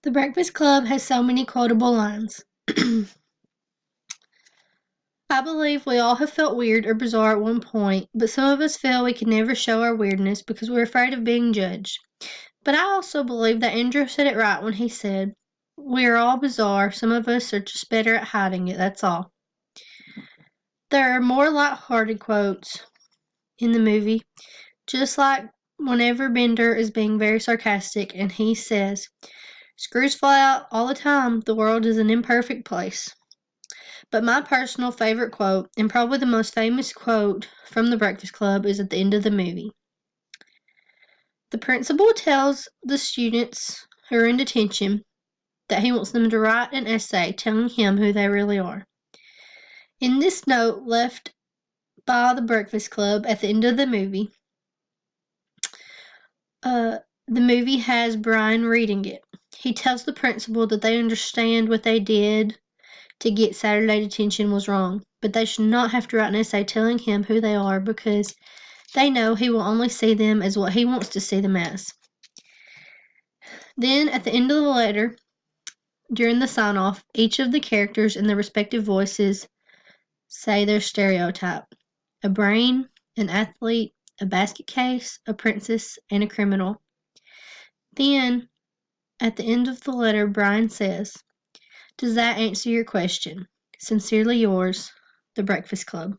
The Breakfast Club has so many quotable lines. I believe we all have felt weird or bizarre at one point, but some of us feel we can never show our weirdness because we're afraid of being judged. But I also believe that Andrew said it right when he said, "We are all bizarre, some of us are just better at hiding it, that's all." There are more light-hearted quotes in the movie, just like whenever Bender is being very sarcastic and he says, "Screws fly out all the time, the world is an imperfect place." But my personal favorite quote, and probably the most famous quote from The Breakfast Club, is at the end of the movie. The principal tells the students who are in detention that he wants them to write an essay telling him who they really are. In this note left by the Breakfast Club at the end of the movie has Brian reading it. He tells the principal that they understand what they did to get Saturday detention was wrong, but they should not have to write an essay telling him who they are because they know he will only see them as what he wants to see them as. Then, at the end of the letter, during the sign-off, each of the characters in their respective voices say their stereotype: a brain, an athlete, a basket case, a princess, and a criminal. Then, at the end of the letter, Brian says, "Does that answer your question? Sincerely yours, The Breakfast Club."